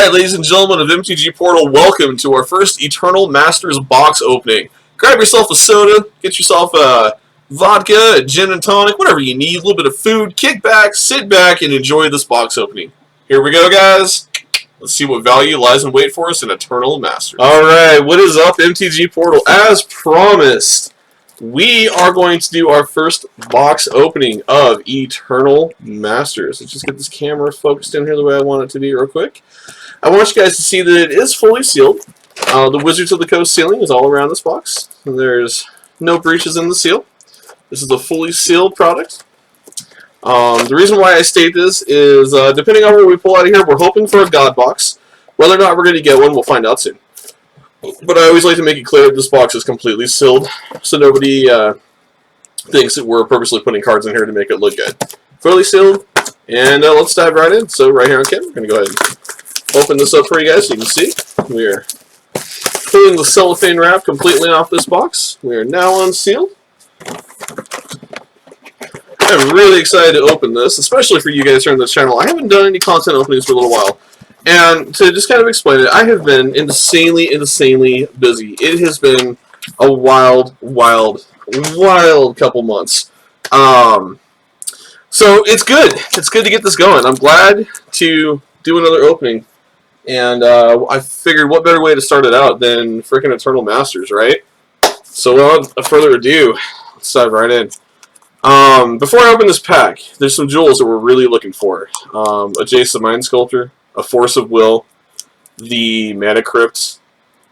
Alright, ladies and gentlemen of MTG Portal, welcome to our first Eternal Masters box opening. Grab yourself a soda, get yourself a vodka, a gin and tonic, whatever you need, a little bit of food, kick back, sit back, and enjoy this box opening. Here we go, guys. Let's see what value lies in wait for us in Eternal Masters. Alright, what is up, MTG Portal? As promised, we are going to do our first box opening of Eternal Masters. Let's just get this camera focused in here the way I want it to be real quick. I want you guys to see that it is fully sealed. The Wizards of the Coast sealing is all around this box. There's no breaches in the seal. This is a fully sealed product. The reason why I state this is, depending on what we pull out of here, we're hoping for a God box. Whether or not we're going to get one, we'll find out soon. But I always like to make it clear that this box is completely sealed, so nobody thinks that we're purposely putting cards in here to make it look good. Fully sealed, and let's dive right in. So right here on camera, we're going to go ahead and open this up for you guys so you can see. We are pulling the cellophane wrap completely off this box. We are now unsealed. I'm really excited to open this, especially for you guys here on this channel. I haven't done any content openings for a little while. And to just kind of explain it, I have been insanely busy. It has been a wild couple months. So it's good. It's good to get this going. I'm glad to do another opening. And I figured what better way to start it out than frickin' Eternal Masters, right? So without further ado, let's dive right in. Before I open this pack, there's some jewels that we're really looking for. A Jace the Mind Sculptor, a Force of Will, the Mana Crypt,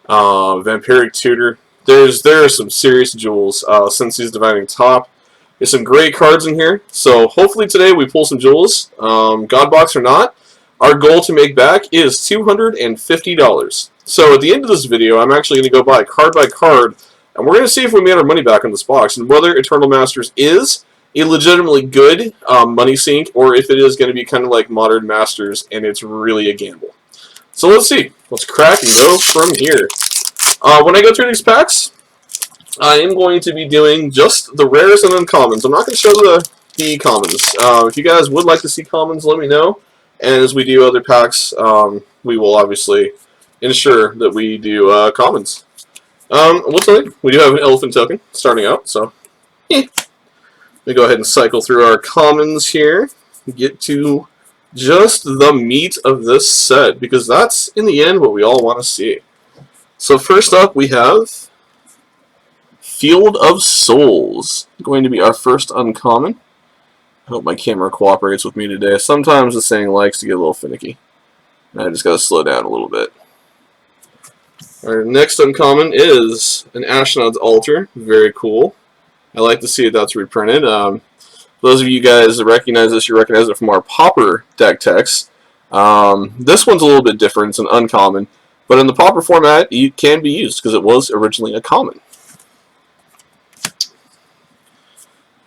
Vampiric Tutor. There are some serious jewels. Sensi's Divining Top. There's some great cards in here. So hopefully today we pull some jewels. God box or not. Our goal to make back is $250. So at the end of this video, I'm actually going to go by card, and we're going to see if we made our money back on this box, and whether Eternal Masters is a legitimately good money sink, or if it is going to be kind of like Modern Masters, and it's really a gamble. So let's see. Let's crack and go from here. When I go through these packs, I am going to be doing just the rares and uncommons. I'm not going to show the commons. If you guys would like to see commons, let me know. And as we do other packs, we will obviously ensure that we do commons. What's the we do have an elephant token starting out, so let me go ahead and cycle through our commons here. Get to just the meat of this set, because that's in the end what we all want to see. So first up, we have Field of Souls, going to be our first uncommon. I hope my camera cooperates with me today. Sometimes this thing likes to get a little finicky. I just got to slow down a little bit. Our next uncommon is an Ashnod's Altar. Very cool. I like to see that's reprinted. Those of you guys that recognize this, you recognize it from our Pauper deck text. This one's a little bit different. It's an uncommon. But in the Pauper format, it can be used because it was originally a common.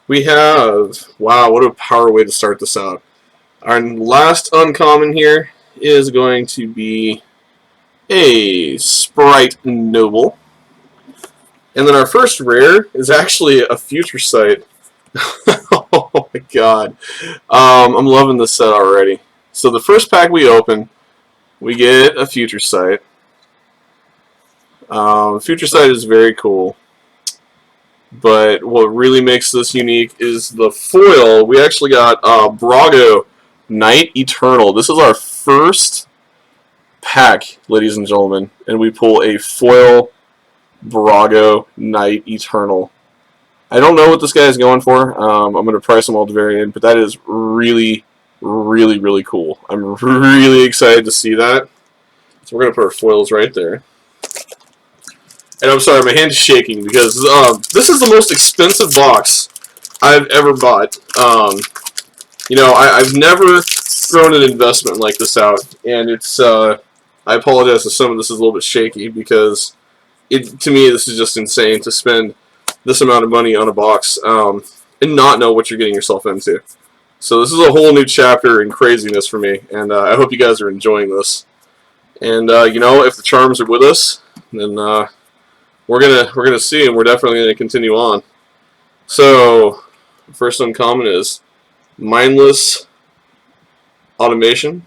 We have, wow, what a power way to start this out. Our last uncommon here is going to be a Sprite Noble. And then our first rare is actually a Future Sight. Oh my god. I'm loving this set already. So the first pack we open, we get a Future Sight. Future Sight is very cool. But what really makes this unique is the foil. We actually got Brago Knight Eternal. This is our first pack, ladies and gentlemen, and we pull a foil Brago Knight Eternal. I don't know what this guy is going for. I'm going to price him all to very end, but that is really cool. I'm really excited to see that. So we're going to put our foils right there. And I'm sorry, my hand is shaking because this is the most expensive box I've ever bought. You know, I've never thrown an investment like this out, and it's. I apologize if some of this is a little bit shaky because to me this is just insane to spend this amount of money on a box and not know what you're getting yourself into. So this is a whole new chapter in craziness for me, and I hope you guys are enjoying this. And you know, if the charms are with us, then. We're gonna see, and we're definitely gonna continue on. So, first uncommon is Mindless Automation.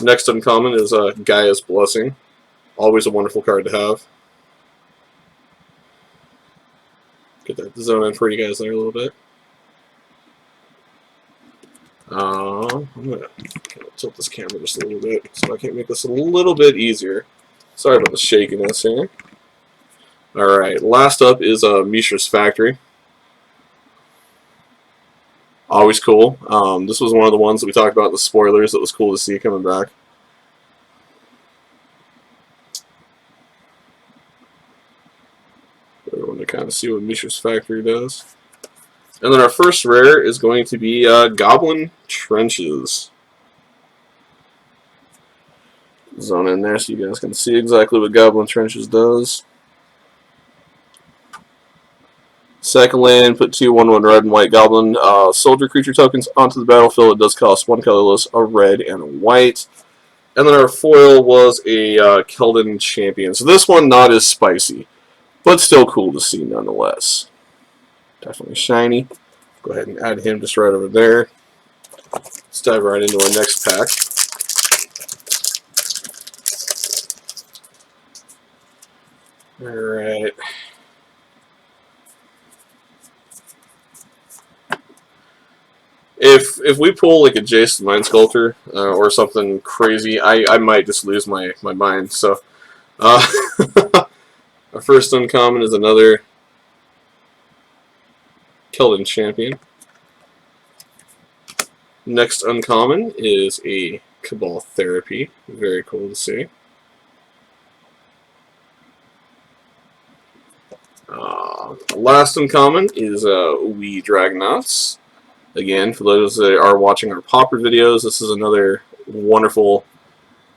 Next uncommon is Gaia's Blessing. Always a wonderful card to have. Get that zone in for you guys there a little bit. I'm going to tilt this camera just a little bit so I can make this a little bit easier. Sorry about the shakiness here. Alright, last up is Mishra's Factory. Always cool. This was one of the ones that we talked about in the spoilers that was cool to see coming back. Everyone to kind of see what Mishra's Factory does. And then our first rare is going to be Goblin Trenches. Zone in there so you guys can see exactly what Goblin Trenches does. Second land, put 2 1/1 red and white goblin soldier creature tokens onto the battlefield. It does cost 1 colorless, a red, and a white. And then our foil was a Keldon Champion. So this one not as spicy, but still cool to see nonetheless. Definitely shiny. Go ahead and add him just right over there. Let's dive right into our next pack. Alright. If we pull like a Jason Mind Sculptor or something crazy, I might just lose my mind. So our first uncommon is another Keldon Champion. Next uncommon is a Cabal Therapy. Very cool to see. Last uncommon is Wee Dragonauts. Again, for those that are watching our Pauper videos, this is another wonderful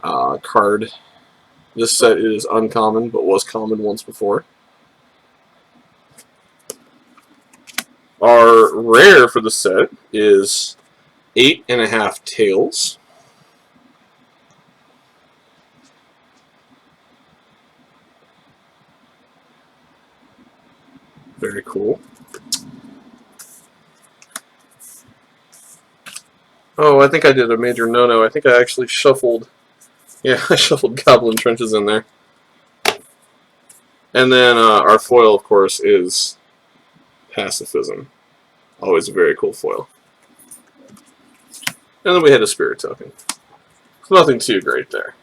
card. This set is uncommon, but was common once before. Our rare for the set is 8.5 Tails. Very cool. Oh, I think I did a major no-no. I think I actually shuffled... Yeah, I shuffled Goblin Trenches in there. And then our foil, of course, is Pacifism. Always a very cool foil. And then we had a Spirit Token. Nothing too great there.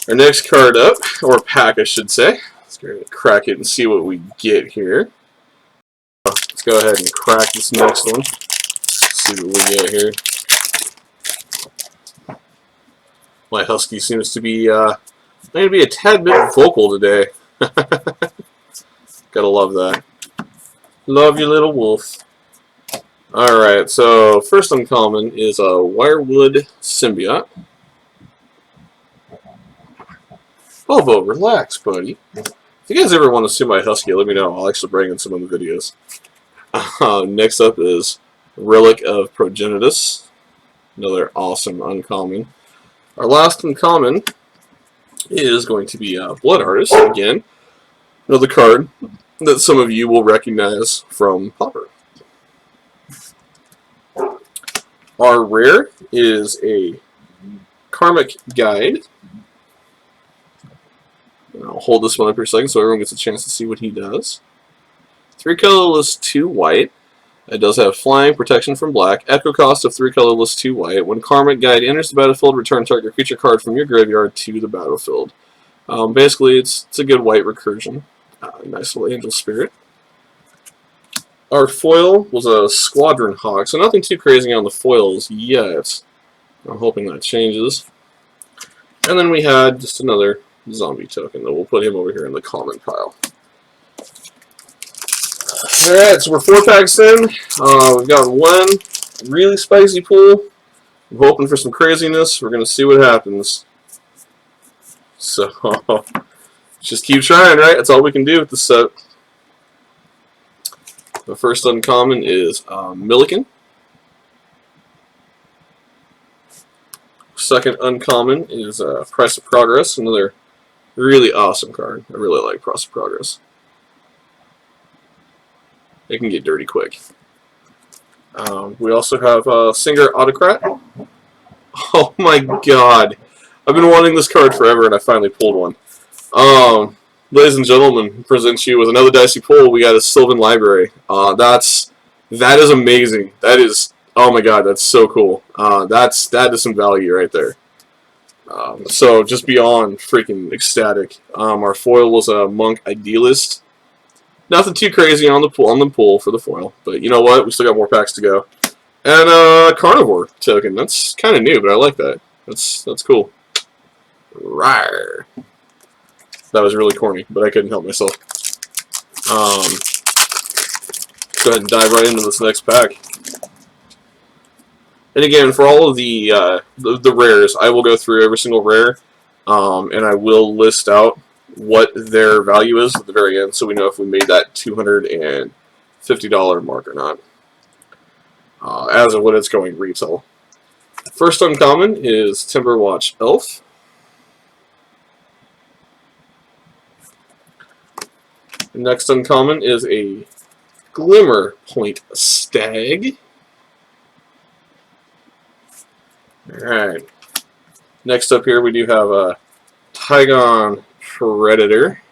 Our next card up, or pack I should say. Let's go ahead and crack it and see what we get here. Let's go ahead and crack this next one. See what we get here. My husky seems to be maybe a tad bit vocal today. Gotta love that. Love your little wolf. Alright, so first uncommon is a Wirewood Symbiote. Bobo, relax, buddy. If you guys ever want to see my husky, let me know. I'll actually bring in some of the videos. Next up is Relic of Progenitus. Another awesome uncommon. Our last uncommon is going to be Blood Artist. Again, another card that some of you will recognize from Pauper. Our rare is a Karmic Guide. I'll hold this one up for a second so everyone gets a chance to see what he does. 3 colorless, 2 white. It does have flying, protection from black, echo cost of 3 colorless, 2 white. When Karmic Guide enters the battlefield, return target creature card from your graveyard to the battlefield. Basically, it's a good white recursion. Nice little angel spirit. Our foil was a Squadron Hawk, so nothing too crazy on the foils yet. I'm hoping that changes. And then we had just another zombie token, that we'll put him over here in the common pile. Alright, so we're 4 packs in. We've got one really spicy pool. I'm hoping for some craziness. We're going to see what happens. So, just keep trying, right? That's all we can do with the set. The first uncommon is Milliken. Second uncommon is Price of Progress, another really awesome card. I really like Price of Progress. It can get dirty quick. We also have Singer Autocrat. Oh, Oh my god. I've been wanting this card forever, and I finally pulled one. Ladies and gentlemen, present you with another dicey pull. We got a Sylvan Library. That is amazing. That is, oh my god, that's so cool. That is some value right there. So just beyond freaking ecstatic. Our foil was a Monk Idealist. Nothing too crazy on the pull for the foil, but you know what? We still got more packs to go. And Carnivore token. That's kind of new, but I like that. That's cool. Rawr. That was really corny, but I couldn't help myself. Go ahead and dive right into this next pack. And again, for all of the rares, I will go through every single rare, and I will list out what their value is at the very end, so we know if we made that $250 mark or not, as of when it's going retail. First uncommon is Timberwatch Elf. The next uncommon is a Glimmer Point Stag. Alright. Next up here we do have a Tygon Predator.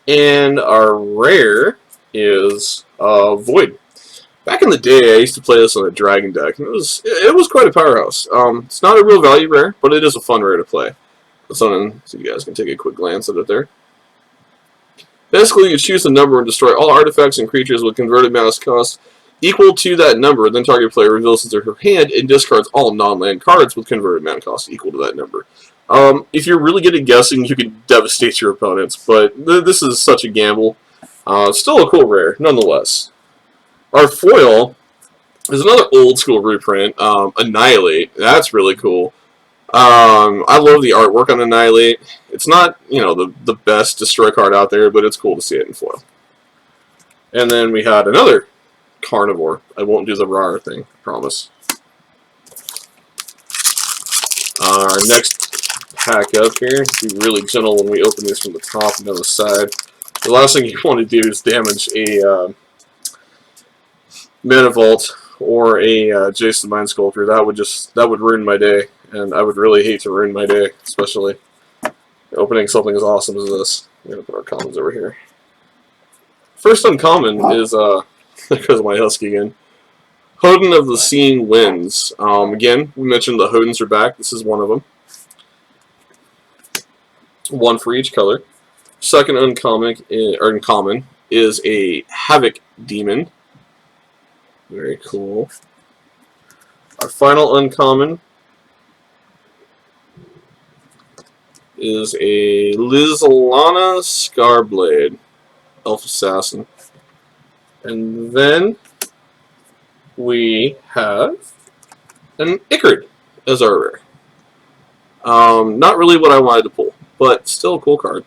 And our rare is Void. Back in the day, I used to play this on a Dragon deck, and it was quite a powerhouse. It's not a real value rare, but it is a fun rare to play. So you guys can take a quick glance at it there. Basically, you choose a number and destroy all artifacts and creatures with converted mana cost equal to that number. Then target player reveals his or her hand and discards all non-land cards with converted mana cost equal to that number. If you're really good at guessing, you can devastate your opponents, but this is such a gamble. Still a cool rare, nonetheless. Our foil is another old school reprint, Annihilate. That's really cool. I love the artwork on Annihilate. It's not, you know, the best destroy card out there, but it's cool to see it in foil. And then we had another Carnivore. I won't do the raw thing, I promise. Our next pack up here, be really gentle when we open these from the top and on the side. The last thing you want to do is damage a Mana Vault or a Jason Mind Sculptor. That would ruin my day. And I would really hate to ruin my day, especially opening something as awesome as this. I'm going to put our commons over here. First uncommon is, because of my Husky again, Hodin of the Seeing Winds. Again, we mentioned the Hodins are back. This is one of them. One for each color. Second uncommon is a Havoc Demon. Very cool. Our final uncommon is a Lizalana Scarblade, Elf Assassin. And then we have an Ichard as our rare. Not really what I wanted to pull, but still a cool card.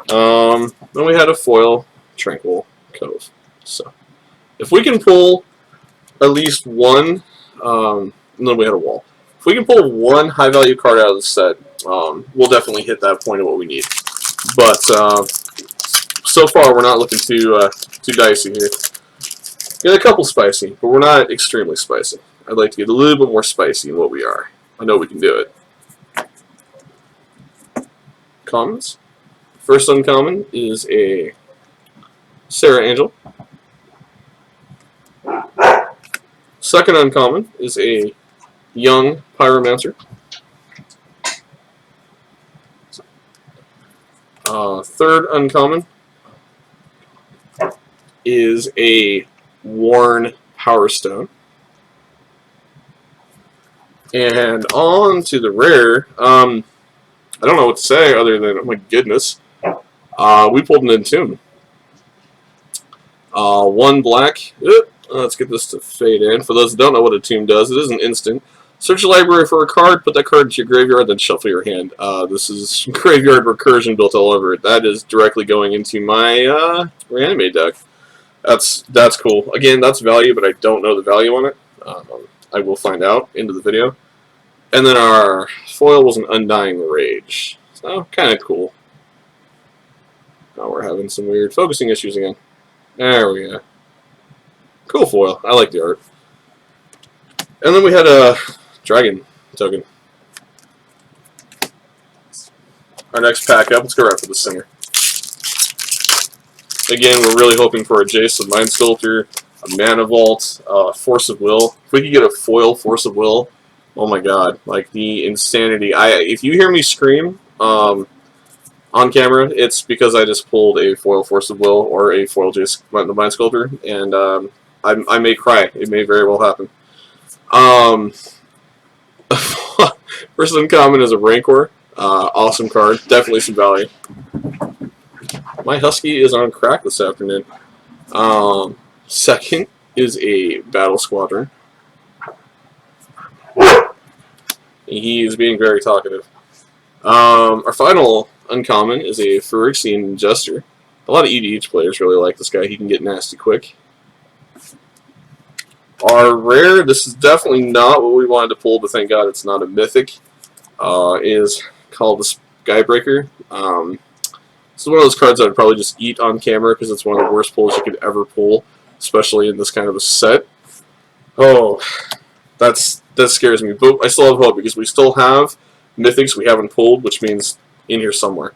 Then we had a foil Tranquil Cove. So if we can pull at least one, and then we had a wall. If we can pull one high value card out of the set, we'll definitely hit that point of what we need. But so far, we're not looking too dicey here. Get a couple spicy, but we're not extremely spicy. I'd like to get a little bit more spicy in what we are. I know we can do it. Commons. First uncommon is a Sarah Angel. Second uncommon is a Young Pyromancer. Third uncommon is a Worn Power Stone. And on to the rare. I don't know what to say other than, oh my goodness. We pulled an Entomb. One black. Let's get this to fade in. For those who don't know what a Entomb does, it is an instant. Search your library for a card, put that card into your graveyard, then shuffle your hand. This is graveyard recursion built all over it. That is directly going into my Reanimate deck. That's cool. Again, that's value, but I don't know the value on it. I will find out into the video. And then our foil was an Undying Rage. So, kind of cool. Now we're having some weird focusing issues again. There we go. Cool foil. I like the art. And then we had a dragon token. Our next pack up, let's go right for the center. Again, we're really hoping for a Jace, a Mind Sculptor, a Mana Vault, Force of Will. If we could get a foil Force of Will, oh my god, like the insanity. If you hear me scream on camera, it's because I just pulled a foil Force of Will or a foil Jace, the Mind Sculptor, and I may cry. It may very well happen. First uncommon is a Rancor. Awesome card. Definitely some value. My Husky is on crack this afternoon. Second is a Battle Squadron. He is being very talkative. Our final uncommon is a Phyrexian Jester. A lot of EDH players really like this guy. He can get nasty quick. Our rare, this is definitely not what we wanted to pull, but thank God it's not a mythic, is called the Skybreaker. This is one of those cards I would probably just eat on camera because it's one of the worst pulls you could ever pull, especially in this kind of a set. Oh, that scares me, but I still have hope because we still have mythics we haven't pulled, which means in here somewhere.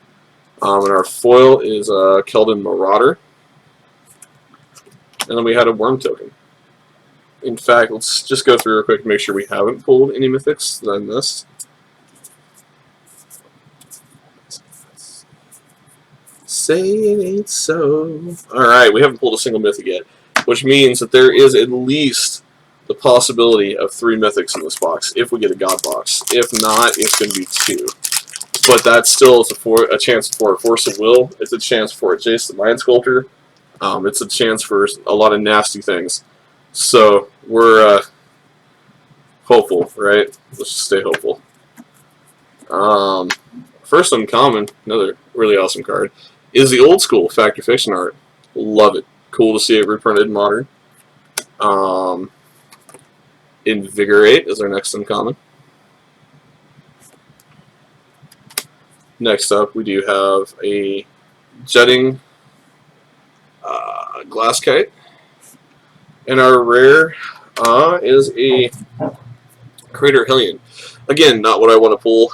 And our foil is Keldon Marauder, and then we had a Worm token. In fact, let's just go through real quick and make sure we haven't pulled any mythics that I missed. Say it ain't so. Alright, we haven't pulled a single mythic yet, which means that there is at least the possibility of 3 mythics in this box if we get a God box. If not, it's going to be 2. But that's still a chance for a Force of Will. It's a chance for a Jace the Mind Sculptor. It's a chance for a lot of nasty things. So we're hopeful, right? Let's just stay hopeful. First uncommon, another really awesome card, is the old school Fact or Fiction art. Love it. Cool to see it reprinted in modern. Invigorate is our next uncommon. Next up, we do have a Jetting Glasskite. And our rare is a Crater Hellion. Again, not what I want to pull.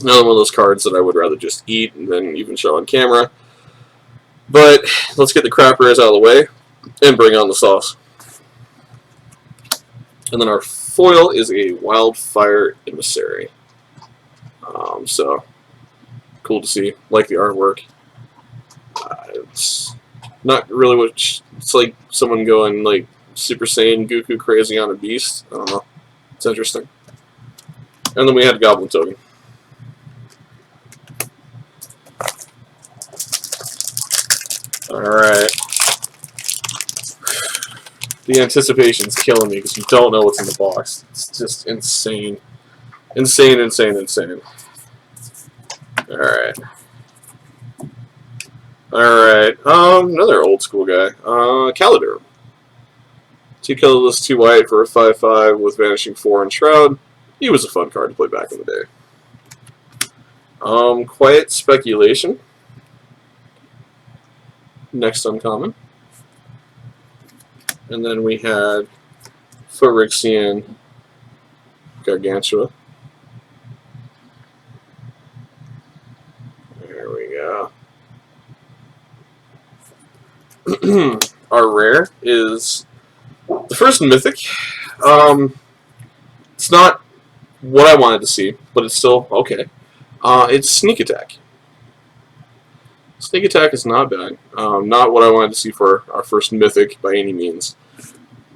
Another one of those cards that I would rather just eat and then even show on camera. But let's get the crap rares out of the way and bring on the sauce. And then our foil is a Wildfire Emissary. So cool to see. Like the artwork. It's not really what it's like. Someone going like Super Saiyan Goku crazy on a beast. I don't know. It's interesting. And then we had a Goblin token. Alright. The anticipation's killing me because you don't know what's in the box. It's just insane. Insane, insane, insane. Alright. Alright. Another old school guy. Calidur. 2 colorless, 2 white for a 5/5 with Vanishing 4 and Shroud. He was a fun card to play back in the day. Quiet Speculation. Next uncommon. And then we had Phyrexian Gargantua. There we go. Our rare is the first mythic. It's not what I wanted to see, but it's still okay. It's Sneak Attack. Sneak Attack is not bad. Not what I wanted to see for our first mythic by any means.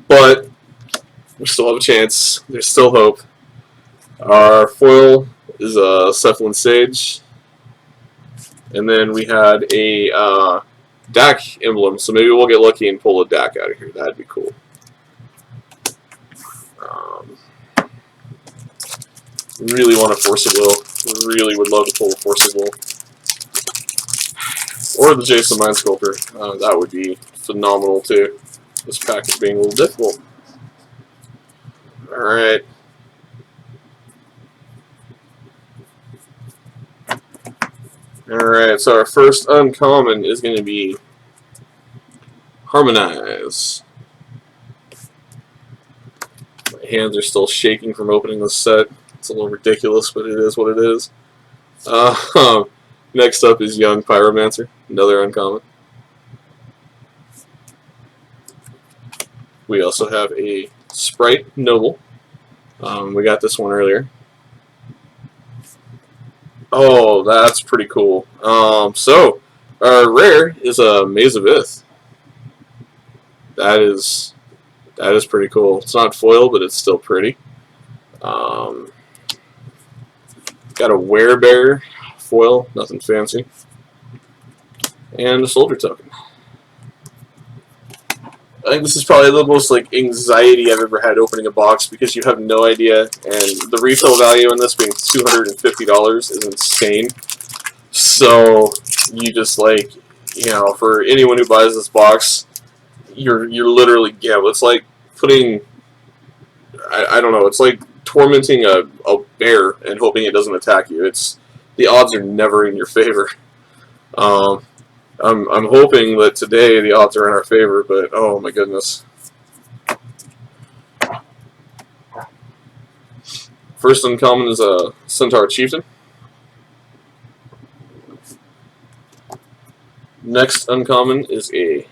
But we still have a chance. There's still hope. Our foil is a Cephalon Sage. And then we had a DAC emblem, so maybe we'll get lucky and pull a DAC out of here. That'd be cool. Really want a Force of Will. Really would love to pull a Force of Will. Or the Jace the Mind Sculptor. That would be phenomenal too. This pack is being a little difficult. Alright. Alright, so our first uncommon is going to be Harmonize. hands are still shaking from opening this set. It's a little ridiculous, but it is what it is. Next up is Young Pyromancer, another uncommon. We also have a Sprite Noble. We got this one earlier. Oh, that's pretty cool. So, our rare is a Maze of Ith. That is pretty cool. It's not foil, but it's still pretty. Got a Werebear foil, nothing fancy, and a Soldier token. I think this is probably the most like anxiety I've ever had opening a box because you have no idea, and the retail value in this being $250 is insane. So you just like, you know, for anyone who buys this box, you're literally, yeah, it's like putting, I don't know, it's like tormenting a bear and hoping it doesn't attack you. It's, the odds are never in your favor. I'm hoping that today the odds are in our favor, but oh my goodness. First uncommon is a Centaur Chieftain. Next uncommon is a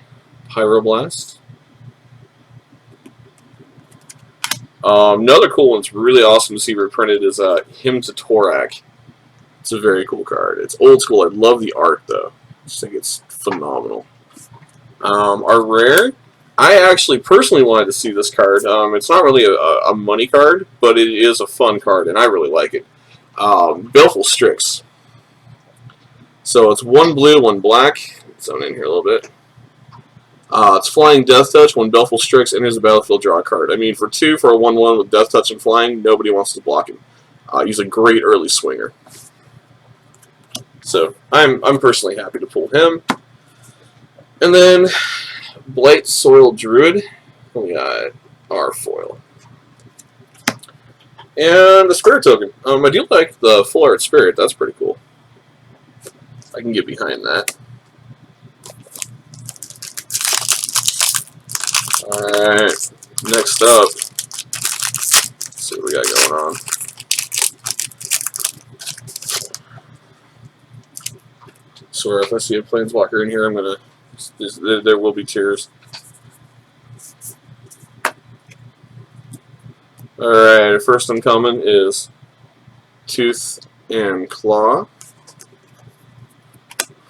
Pyroblast. Another cool one that's really awesome to see reprinted is Hymn to Torak. It's a very cool card. It's old school. I love the art though. I just think it's phenomenal. Our rare, I actually personally wanted to see this card. It's not really a money card, but it is a fun card, and I really like it. Baleful Strix. So it's 1 blue, 1 black. Zone in here a little bit. It's Flying Death Touch. When Baleful Strix enters the battlefield, draw a card. I mean, for 2 for a 1/1 with Death Touch and Flying, nobody wants to block him. He's a great early swinger. So I'm personally happy to pull him. And then Blight Soil Druid. We got our foil. And the Spirit token. I do like the Full Art Spirit. That's pretty cool. I can get behind that. Alright, next up, let's see what we got going on. Swear, if I see a Planeswalker in here, I'm gonna, there will be tears. Alright, first uncommon is Tooth and Claw.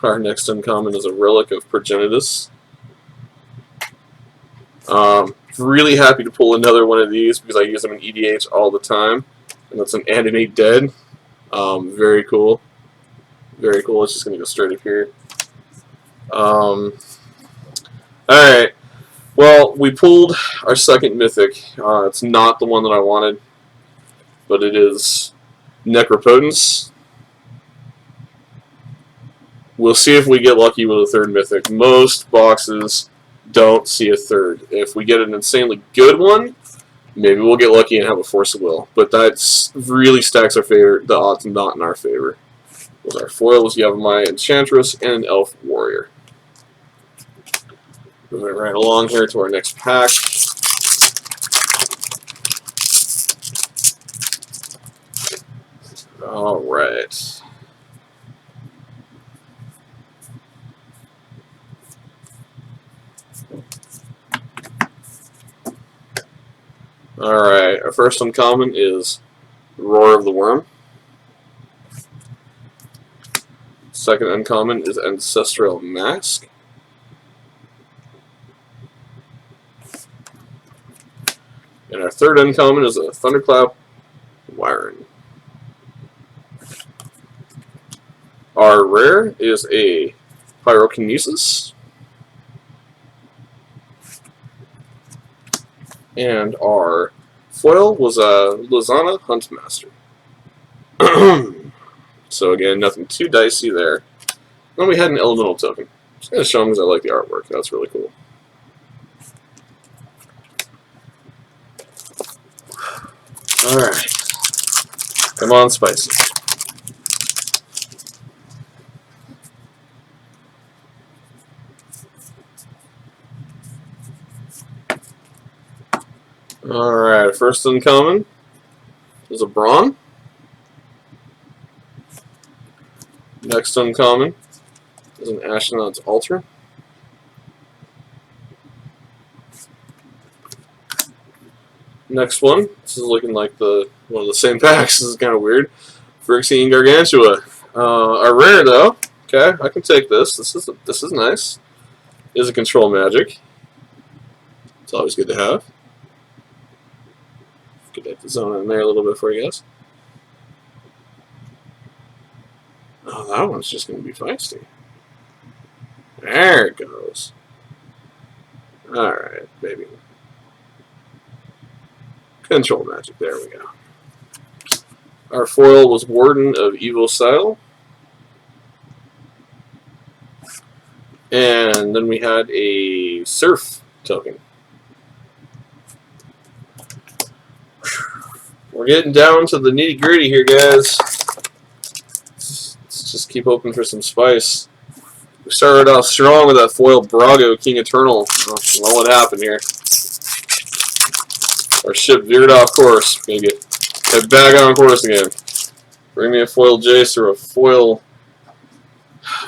Our next uncommon is a Relic of Progenitus. Really happy to pull another one of these because I use them in EDH all the time. And that's an Animate Dead. Very cool. Very cool. It's just going to go straight up here. Alright. Well, we pulled our second Mythic. It's not the one that I wanted, but it is Necropotence. We'll see if we get lucky with a third Mythic. Most boxes don't see a third. If we get an insanely good one, maybe we'll get lucky and have a Force of Will. But that really stacks our favor. The odds not in our favor. With our foils, you have my Enchantress and an Elf Warrior. Moving right along here to our next pack. All right. Alright, our first uncommon is Roar of the Worm. Second uncommon is Ancestral Mask. And our third uncommon is a Thunderclap Wyron. Our rare is a Pyrokinesis. And our foil was a Lizana Huntmaster. So again, nothing too dicey there. Then we had an Elemental token. Just going to show them because I like the artwork. That's really cool. Alright. Come on, spicy. Alright, first uncommon is a Brawn. Next uncommon is an Astronaut's Altar. Next one, this is looking like one of the same packs. This is kind of weird. Phyrexian Gargantua. Our rare though. Okay, I can take this. This is nice. Is a control magic. It's always good to have. Get the zone in there a little bit for you guys. Oh, that one's just going to be feisty. There it goes. Alright, baby. Control magic, there we go. Our foil was Warden of Evil Style. And then we had a Surf token. We're getting down to the nitty gritty here, guys. Let's just keep hoping for some spice. We started off strong with that foil Brago King Eternal. I don't know what happened here. Our ship veered off course. Maybe get back on course again. Bring me a foil Jace or a foil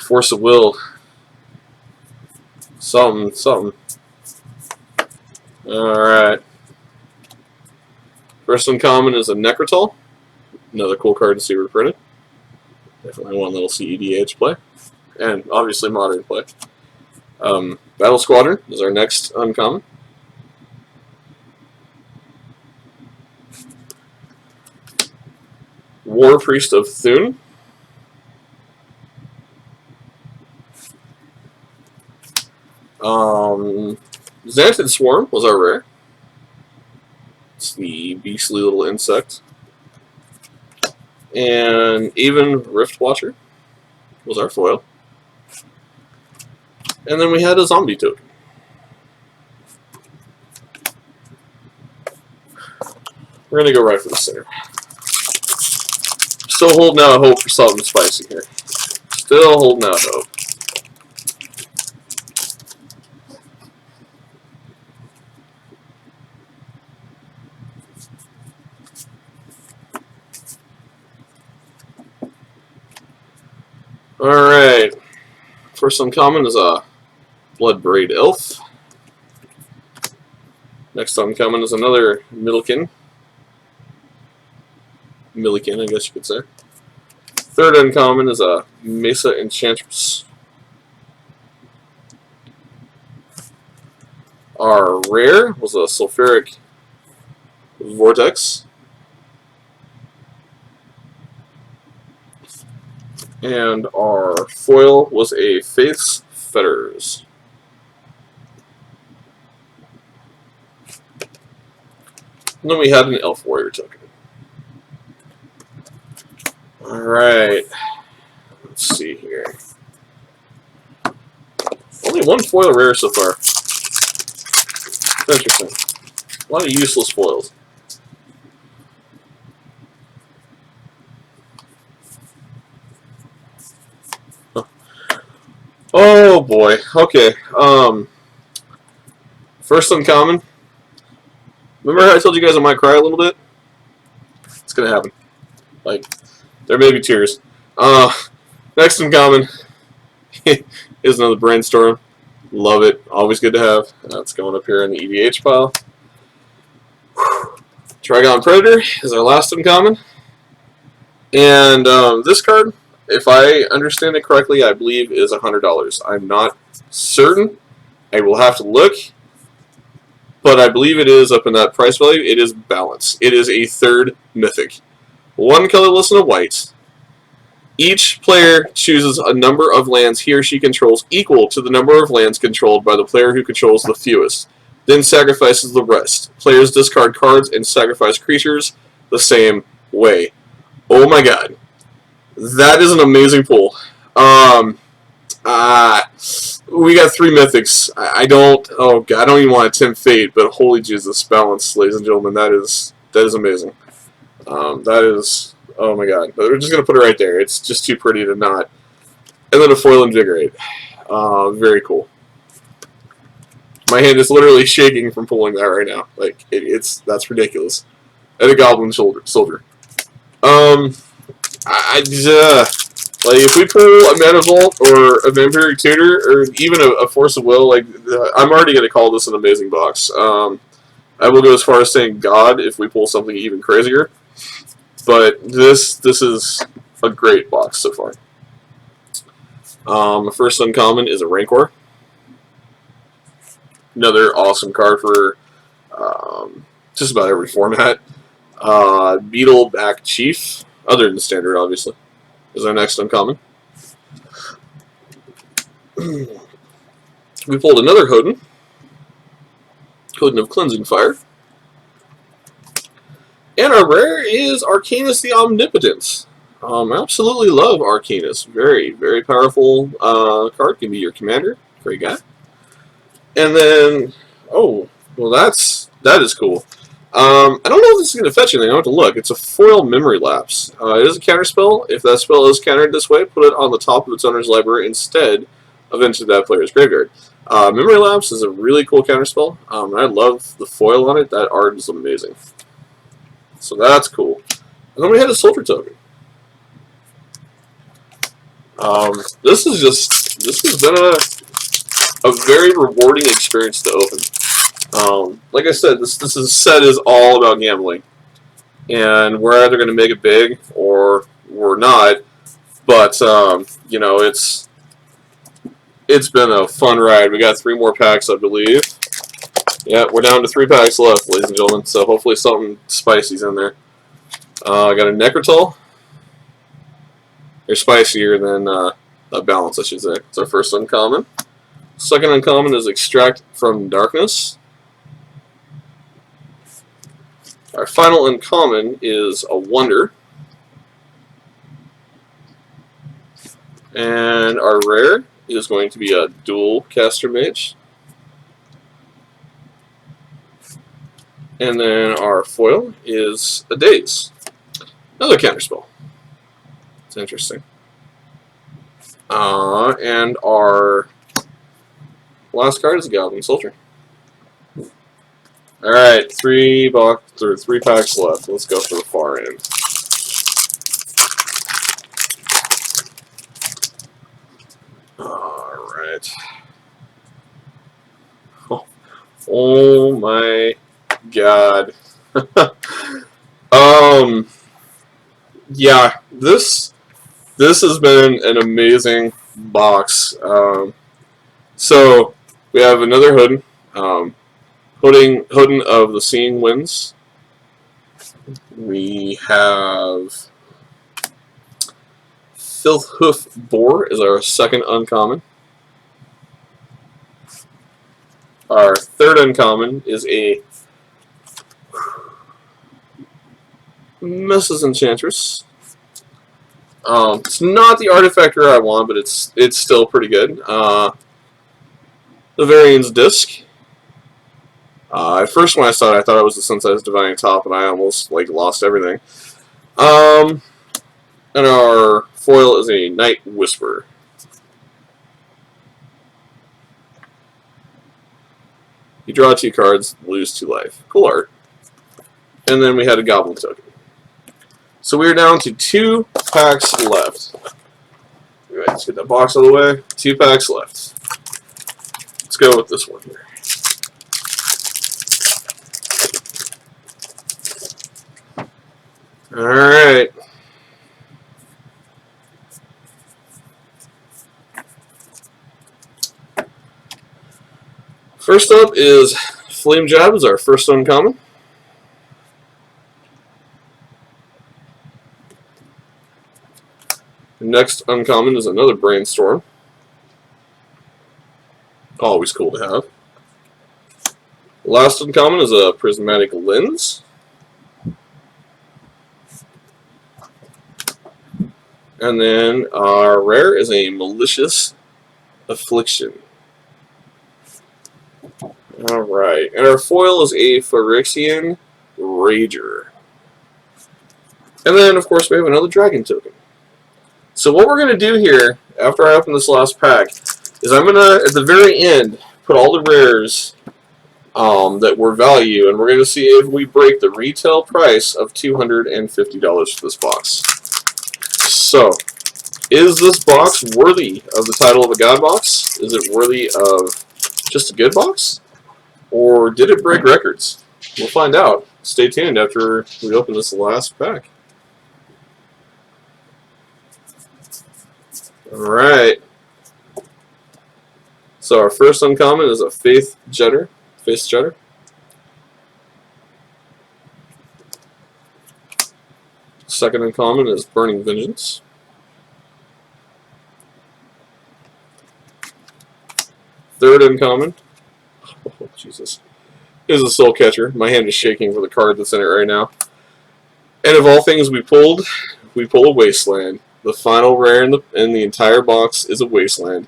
Force of Will. Something. Alright. First uncommon is a Necrotal. Another cool card to see reprinted. Definitely one that'll see EDH play. And obviously modern play. Battle Squadron is our next uncommon. War Priest of Thune. Xantid Swarm was our rare. It's the beastly little insect. And even Rift Watcher was our foil. And then we had a zombie token. We're going to go right for the center. Still holding out hope for something spicy here. Still holding out hope. Alright. First uncommon is a Bloodbraid Elf. Next uncommon is another Milliken, I guess you could say. Third uncommon is a Mesa Enchantress. Our rare was a Sulfuric Vortex. And our foil was a Faith's Fetters. And then we had an Elf Warrior token. Alright. Let's see here. Only one foil rare so far. Interesting. A lot of useless foils. Oh boy. Okay. First uncommon. Remember how I told you guys I might cry a little bit? It's gonna happen. Like, there may be tears. Next uncommon is another Brainstorm. Love it. Always good to have. That's going up here in the EDH pile. Trigon Predator is our last uncommon. And this card, if I understand it correctly, I believe is $100. I'm not certain. I will have to look. But I believe it is up in that price value. It is Balance. It is a third mythic. One colorless and a white. Each player chooses a number of lands he or she controls equal to the number of lands controlled by the player who controls the fewest. Then sacrifices the rest. Players discard cards and sacrifice creatures the same way. Oh my god. That is an amazing pull. We got 3 mythics. I don't even want to tempt fate, but holy Jesus, Balance, ladies and gentlemen, that is amazing. That is, oh my god. But we're just going to put it right there. It's just too pretty to not. And then a foil Invigorate. Very cool. My hand is literally shaking from pulling that right now. Like, that's ridiculous. And a Goblin Soldier. Like, if we pull a Mana Vault or a Vampiric Tutor or even a Force of Will, like, I'm already going to call this an amazing box. I will go as far as saying God if we pull something even crazier. But this is a great box so far. First uncommon is a Rancor. Another awesome card for just about every format. Beetleback Chief, other than standard, obviously, is our next uncommon. We pulled another Hodin. Hodin of Cleansing Fire. And our rare is Arcanus the Omnipotent. I absolutely love Arcanus. Very, very powerful card. Can be your commander. Great guy. And then, oh, well, that is cool. I don't know if this is going to fetch anything. I have to look. It's a foil Memory Lapse. It is a counter spell. If that spell is countered this way, put it on the top of its owner's library instead of into that player's graveyard. Memory Lapse is a really cool counter spell. And I love the foil on it. That art is amazing. So that's cool. And then we had a Soldier token. This has been a very rewarding experience to open. Like I said, this set is all about gambling, and we're either going to make it big or we're not. But you know, it's been a fun ride. We got 3 more packs, I believe. Yeah, we're down to 3 packs left, ladies and gentlemen. So hopefully something spicy's in there. I got a Necrotal. They're spicier than a balance, I should say. It's our first uncommon. Second uncommon is Extract from Darkness. Our final uncommon is a Wonder. And our rare is going to be a Dual Caster Mage. And then our foil is a Daze. Another counterspell. It's interesting. And our last card is a Goblin Soldier. Alright, 3 packs left. Let's go for the far end. Alright. Oh my god. Yeah, this has been an amazing box. So we have another Hodin. Hodin of the Seeing Winds. We have Filthhoof Boar is our second uncommon. Our third uncommon is a Mrs. Enchantress. It's not the Artifactor I want, but it's still pretty good. The Varian's Disc. At first when I saw it, I thought it was the Sun-Sized Divining Top, and I almost lost everything. And our foil is a Night Whisperer. You draw 2 cards, lose 2 life. Cool art. And then we had a Goblin token. So we're down to 2 packs left. Alright, let's get that box out of the way. 2 packs left. Let's go with this one here. Alright. First up is Flame Jab is our first uncommon. Next uncommon is another Brainstorm. Always cool to have. Last uncommon is a Prismatic Lens. And then our rare is a Malicious Affliction. Alright, and our foil is a Phyrexian Rager. And then, of course, we have another Dragon token. So what we're going to do here, after I open this last pack, is I'm going to, at the very end, put all the rares that were value, and we're going to see if we break the retail price of $250 for this box. So, is this box worthy of the title of a God box? Is it worthy of just a good box? Or did it break records? We'll find out. Stay tuned after we open this last pack. Alright. So our first uncommon is a Faith Jetter. Second uncommon is Burning Vengeance. Third uncommon, oh Jesus, is a Soul Catcher. My hand is shaking for the card that's in it right now. And of all things we pull a Wasteland. The final rare in the entire box is a Wasteland.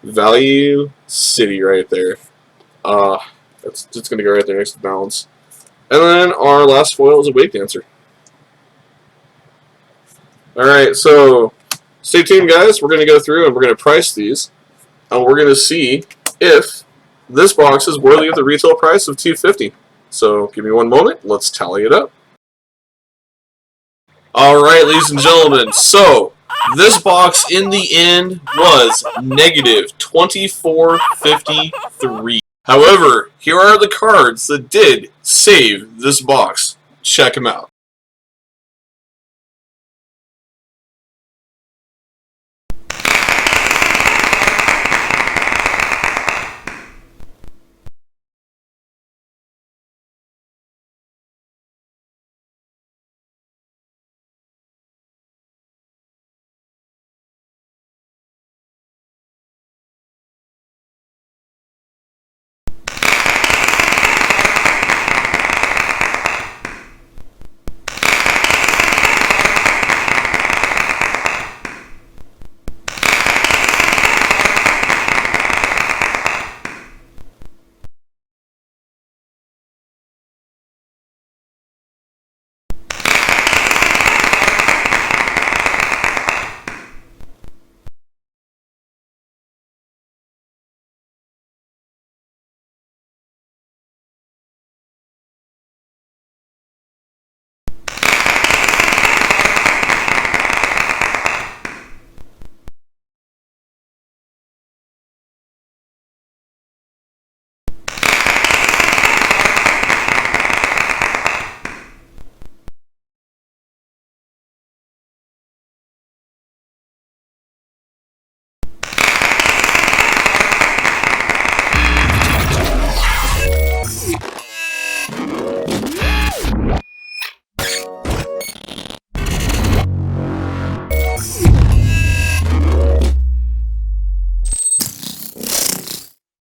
Value City right there. It's going to go right there next to Balance. And then our last foil is a Wake Dancer. Alright, so stay tuned, guys. We're going to go through and we're going to price these. And we're going to see if this box is worthy of the retail price of $250. So give me one moment. Let's tally it up. Alright, ladies and gentlemen. So this box in the end was negative $24.53. However, here are the cards that did save this box. Check them out.